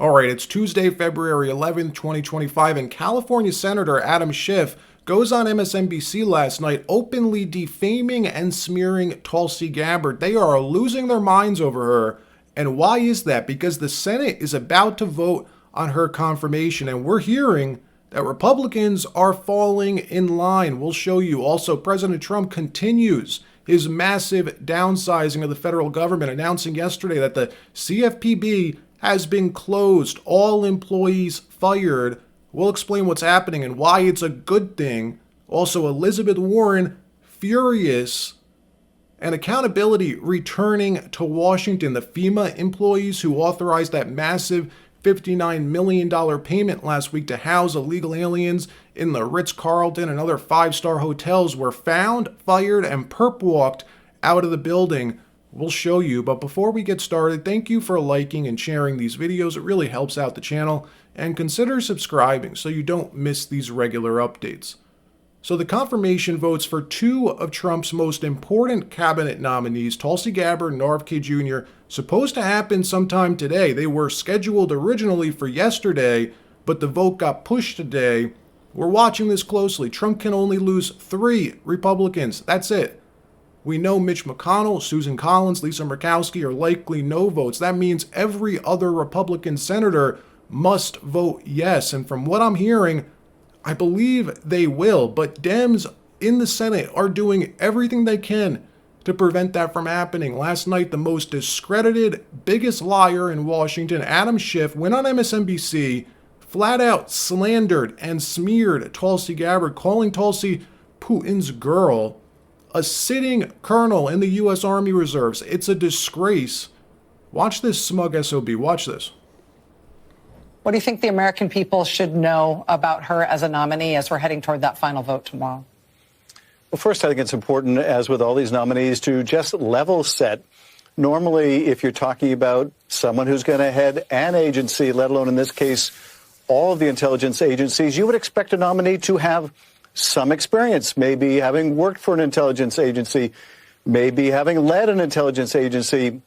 All right, it's Tuesday, February 11th, 2025, and California Senator Adam Schiff goes on MSNBC last night openly defaming and smearing Tulsi Gabbard. They are losing their minds over her. And why is that? Because the Senate is about to vote on her confirmation, and we're hearing that Republicans are falling in line. We'll show you. Also, President Trump continues his massive downsizing of the federal government, announcing yesterday that the CFPB has been closed, all employees fired. We'll explain what's happening and why it's a good thing. Also, Elizabeth Warren furious, and accountability returning to Washington. The FEMA employees who authorized that massive $59 million payment last week to house illegal aliens in the Ritz-Carlton and other five-star hotels were found, fired, and perp walked out of the building. We'll show you, but before we get started, thank you for liking and sharing these videos. It really helps out the channel, and consider subscribing so you don't miss these regular updates. So the confirmation votes for two of Trump's most important cabinet nominees, Tulsi Gabbard and RFK Jr., supposed to happen sometime today. They were scheduled originally for yesterday, but the vote got pushed today. We're watching this closely. Trump can only lose 3 Republicans. That's it. We know Mitch McConnell, Susan Collins, Lisa Murkowski are likely no votes. That means every other Republican senator must vote yes. And from what I'm hearing, I believe they will. But Dems in the Senate are doing everything they can to prevent that from happening. Last night, the most discredited, biggest liar in Washington, Adam Schiff, went on MSNBC, flat out slandered and smeared Tulsi Gabbard, calling Tulsi Putin's girl, a sitting colonel in the U.S. Army Reserves. It's a disgrace. Watch this smug SOB. Watch this. What do you think the American people should know about her as a nominee as we're heading toward that final vote tomorrow? Well, first, I think it's important, as with all these nominees, to just level set. Normally, if you're talking about someone who's going to head an agency, let alone in this case, all of the intelligence agencies, you would expect a nominee to have some experience, maybe having worked for an intelligence agency, maybe having led an intelligence agency,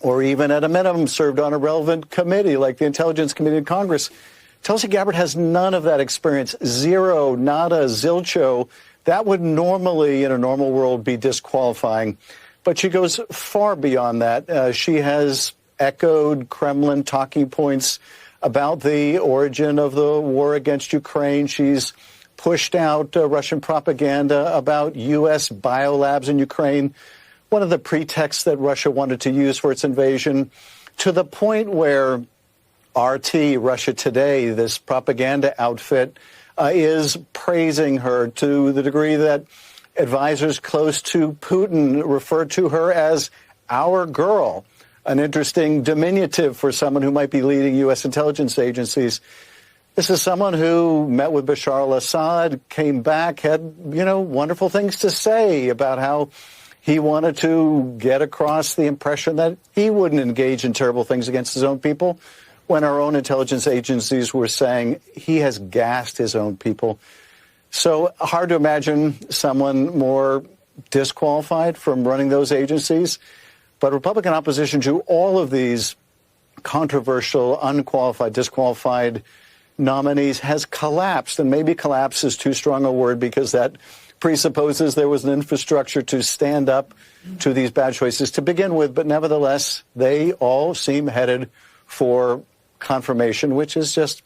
or even at a minimum served on a relevant committee like the Intelligence Committee of Congress. Tulsi Gabbard has none of that experience. Zero, nada, zilcho. That would normally, in a normal world, be disqualifying. But she goes far beyond that. She has echoed Kremlin talking points about the origin of the war against Ukraine. She's pushed out Russian propaganda about U.S. biolabs in Ukraine, one of the pretexts that Russia wanted to use for its invasion, to the point where RT, Russia Today, this propaganda outfit, is praising her to the degree that advisors close to Putin refer to her as our girl, an interesting diminutive for someone who might be leading U.S. intelligence agencies. This is someone who met with Bashar al-Assad, came back, had, wonderful things to say about how he wanted to get across the impression that he wouldn't engage in terrible things against his own people, when our own intelligence agencies were saying he has gassed his own people. So hard to imagine someone more disqualified from running those agencies. But Republican opposition to all of these controversial, unqualified, disqualified nominees has collapsed. And maybe collapse is too strong a word, because that presupposes there was an infrastructure to stand up to these bad choices to begin with. But nevertheless, they all seem headed for confirmation, which is just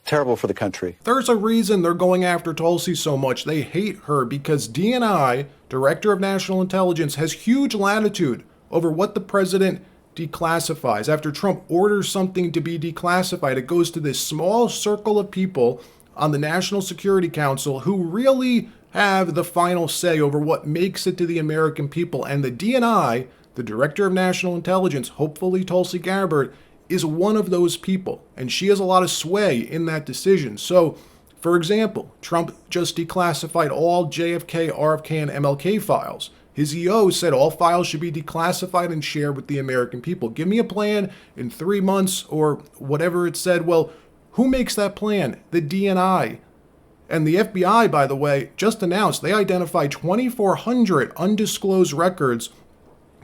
terrible for the country. There's a reason they're going after Tulsi so much. They hate her because DNI, Director of National Intelligence, has huge latitude over what the president declassifies. After Trump orders something to be declassified, it goes to this small circle of people on the National Security Council who really have the final say over what makes it to the American people. And the DNI, the Director of National Intelligence, hopefully Tulsi Gabbard, is one of those people, and she has a lot of sway in that decision. So, for example, Trump just declassified all JFK, RFK, and MLK files. His EO said all files should be declassified and shared with the American people. Give me a plan in 3 months or whatever it said. Well, who makes that plan? The DNI. And the FBI, by the way, just announced they identified 2,400 undisclosed records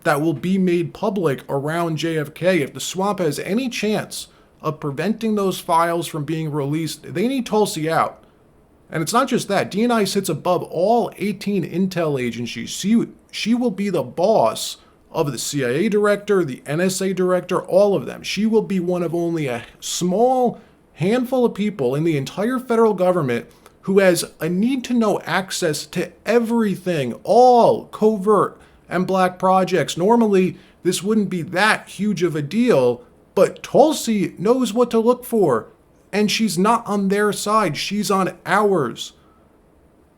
that will be made public around JFK. If the swamp has any chance of preventing those files from being released. They need Tulsi out. And it's not just that. D&I sits above all 18 intel agencies. She will be the boss of the CIA director, the NSA director, all of them. She will be one of only a small handful of people in the entire federal government who has a need to know access to everything, all covert and black projects. Normally, this wouldn't be that huge of a deal, but Tulsi knows what to look for, and she's not on their side. She's on ours.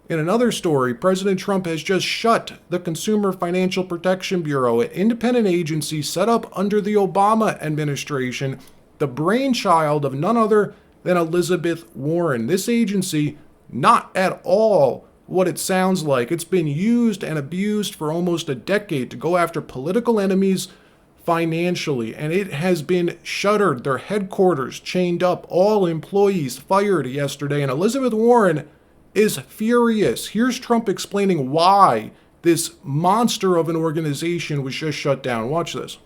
In another story, President Trump has just shut the Consumer Financial Protection Bureau, an independent agency set up under the Obama administration, the brainchild of none other than Elizabeth Warren. This agency, not at all what it sounds like. It's been used and abused for almost a decade to go after political enemies financially, and it has been shuttered. Their headquarters chained up, all employees fired yesterday, and Elizabeth Warren is furious. Here's Trump explaining why this monster of an organization was just shut down. Watch this.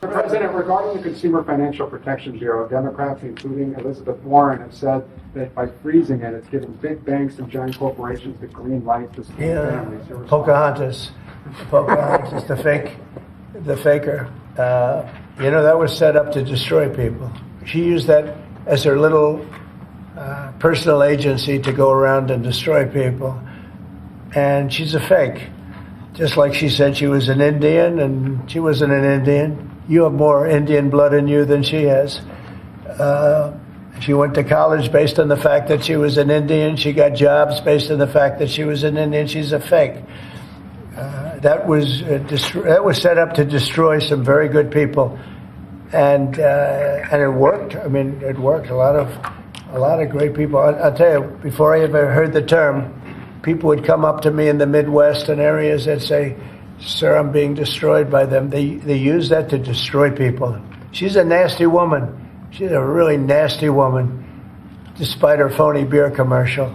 Mr. President, regarding the Consumer Financial Protection Bureau, Democrats, including Elizabeth Warren, have said that by freezing it, it's giving big banks and giant corporations the green light to scam families. Pocahontas, the faker. That was set up to destroy people. She used that as her little personal agency to go around and destroy people. And she's a fake. Just like she said she was an Indian, and she wasn't an Indian. You have more Indian blood in you than she has. She went to college based on the fact that she was an Indian. She got jobs based on the fact that she was an Indian. She's a fake. That was set up to destroy some very good people, and it worked. I mean, it worked. A lot of great people. I'll tell you, before I ever heard the term, people would come up to me in the Midwest and areas that say, "Sir, I'm being destroyed by them." They use that to destroy people. She's a nasty woman. She's a really nasty woman, despite her phony beer commercial.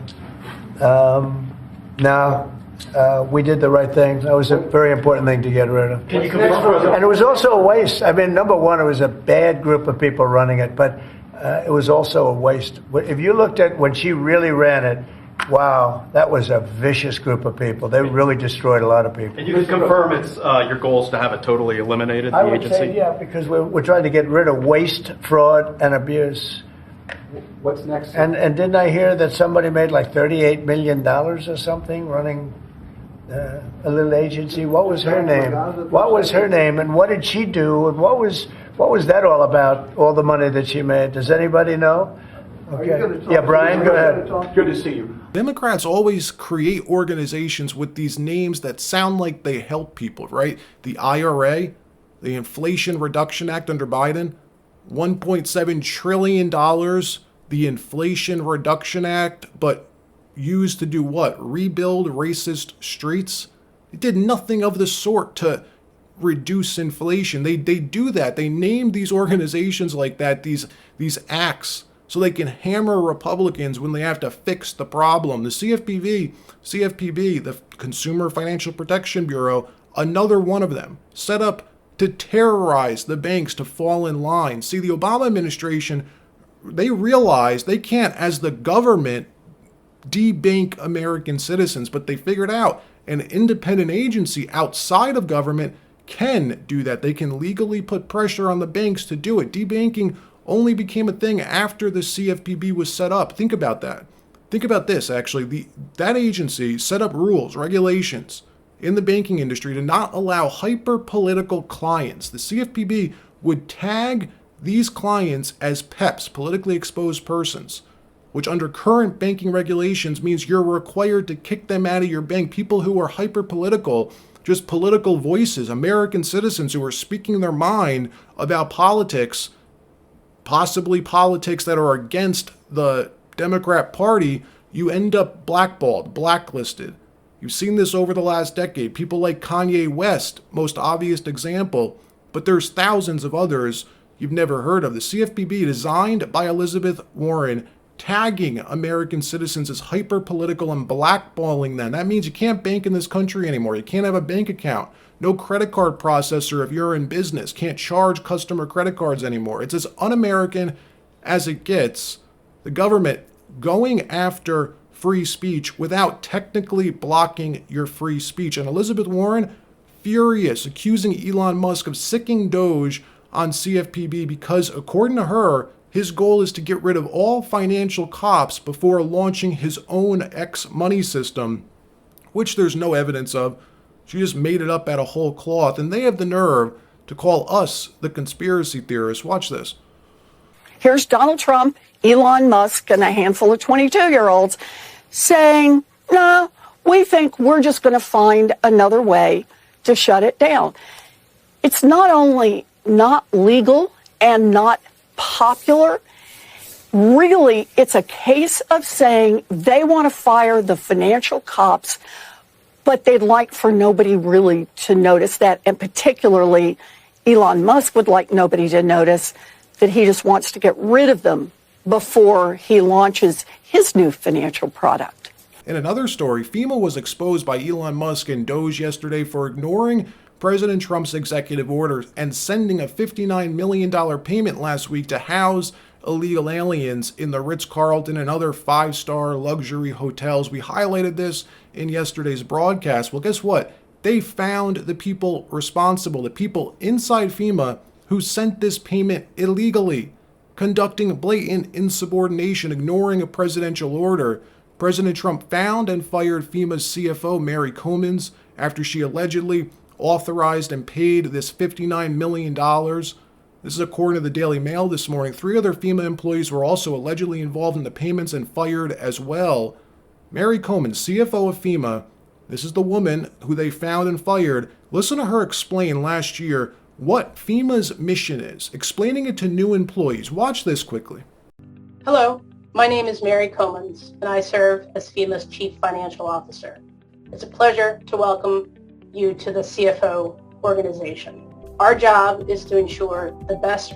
We did the right thing. That was a very important thing to get rid of. And it was also a waste. I mean, number one, it was a bad group of people running it, but it was also a waste. If you looked at when she really ran it, wow, that was a vicious group of people. They really destroyed a lot of people. And you can confirm it's your goal is to have it totally eliminated, the agency? I would say, yeah, because we're trying to get rid of waste, fraud, and abuse. What's next? And didn't I hear that somebody made like $38 million or something running a little agency? What was her name? What was her name? And what did she do? And what was that all about? All the money that she made? Does anybody know? Okay. Yeah, Brian, go ahead. Good to see you. Democrats always create organizations with these names that sound like they help people, right? The IRA, the Inflation Reduction Act under Biden, $1.7 trillion, the Inflation Reduction Act, but used to do what? Rebuild racist streets? It did nothing of the sort to reduce inflation. They do that. They name these organizations like that, these acts, so they can hammer Republicans when they have to fix the problem. The CFPB, the Consumer Financial Protection Bureau, another one of them, set up to terrorize the banks to fall in line. See, the Obama administration, they realized they can't, as the government, debank American citizens, but they figured out an independent agency outside of government can do that. They can legally put pressure on the banks to do it. Debanking only became a thing after the CFPB was set up. Think about that. Think about this, actually. That agency set up rules, regulations in the banking industry to not allow hyper-political clients. The CFPB would tag these clients as PEPs, politically exposed persons, which under current banking regulations means you're required to kick them out of your bank. People who are hyper-political, just political voices, American citizens who are speaking their mind about politics, possibly politics that are against the Democrat Party, you end up blackballed, blacklisted. You've seen this over the last decade. People like Kanye West, most obvious example, but there's thousands of others you've never heard of. The CFPB, designed by Elizabeth Warren, tagging American citizens as hyper-political and blackballing them. That means you can't bank in this country anymore. You can't have a bank account. No credit card processor if you're in business can't charge customer credit cards anymore. It's as un-American as it gets. The government going after free speech without technically blocking your free speech. And Elizabeth Warren, furious, accusing Elon Musk of sicking DOGE on CFPB because, according to her, his goal is to get rid of all financial cops before launching his own X money system, which there's no evidence of. She just made it up out of whole cloth, and they have the nerve to call us the conspiracy theorists. Watch this. Here's Donald Trump, Elon Musk, and a handful of 22-year-olds saying, no, we think we're just going to find another way to shut it down. It's not only not legal and not popular, really, it's a case of saying they want to fire the financial cops, but they'd like for nobody really to notice that, and particularly Elon Musk would like nobody to notice that he just wants to get rid of them before he launches his new financial product. In another story, FEMA was exposed by Elon Musk and DOGE yesterday for ignoring President Trump's executive orders and sending a $59 million payment last week to house illegal aliens in the Ritz-Carlton and other five-star luxury hotels. We highlighted this in yesterday's broadcast. Well, guess what? They found the people responsible, the people inside FEMA who sent this payment illegally, conducting blatant insubordination, ignoring a presidential order. President Trump found and fired FEMA's CFO, Mary Comins, after she allegedly authorized and paid this $59 million. This is according to the Daily Mail this morning. 3 other FEMA employees were also allegedly involved in the payments and fired as well. Mary Comins, CFO of FEMA, this is the woman who they found and fired. Listen to her explain last year what FEMA's mission is, explaining it to new employees. Watch this quickly. Hello, my name is Mary Comins, and I serve as FEMA's Chief Financial Officer. It's a pleasure to welcome you to the CFO organization. Our job is to ensure the best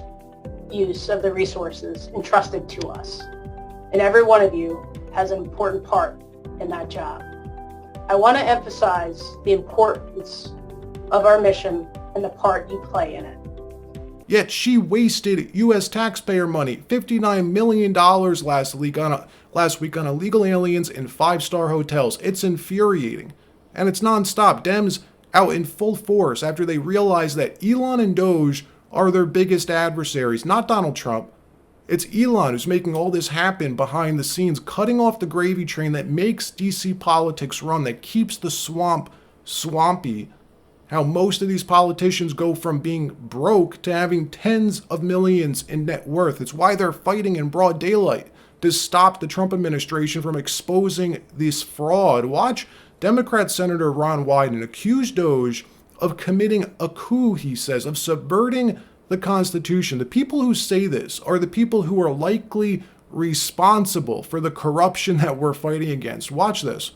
use of the resources entrusted to us, and every one of you has an important part in that job. I want to emphasize the importance of our mission and the part you play in it. Yet she wasted U.S. taxpayer money, $59 million last week on illegal aliens in five-star hotels. It's infuriating. And it's nonstop. Dems out in full force after they realize that Elon and DOGE are their biggest adversaries, not Donald Trump. It's Elon who's making all this happen behind the scenes, cutting off the gravy train that makes DC politics run, that keeps the swamp swampy. How most of these politicians go from being broke to having tens of millions in net worth. It's why they're fighting in broad daylight to stop the Trump administration from exposing this fraud. Watch Democrat Senator Ron Wyden accuse DOGE of committing a coup, he says, of subverting the Constitution. The people who say this are the people who are likely responsible for the corruption that we're fighting against. Watch this.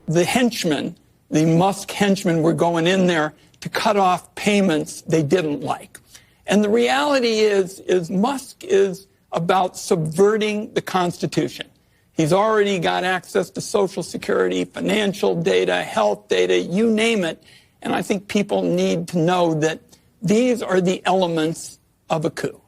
The henchmen, the Musk henchmen, were going in there to cut off payments they didn't like. And the reality is Musk is about subverting the Constitution. He's already got access to Social Security, financial data, health data, you name it. And I think people need to know that these are the elements of a coup.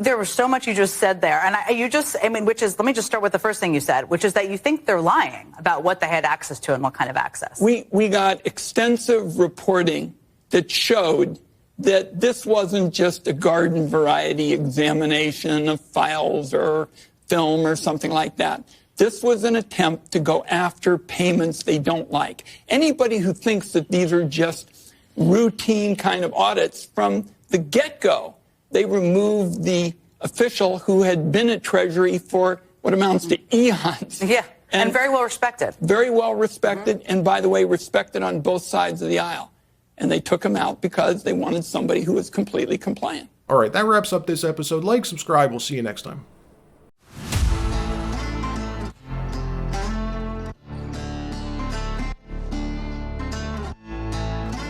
There was so much you just said there. And let me just start with the first thing you said, which is that you think they're lying about what they had access to and what kind of access. We got extensive reporting that showed that this wasn't just a garden variety examination of files or film or something like that. This was an attempt to go after payments they don't like. Anybody who thinks that these are just routine kind of audits, from the get-go, they removed the official who had been at Treasury for what amounts to eons. Yeah, and very well respected. Very well respected, and by the way, respected on both sides of the aisle. And they took him out because they wanted somebody who was completely compliant. All right, that wraps up this episode. Like, subscribe. We'll see you next time.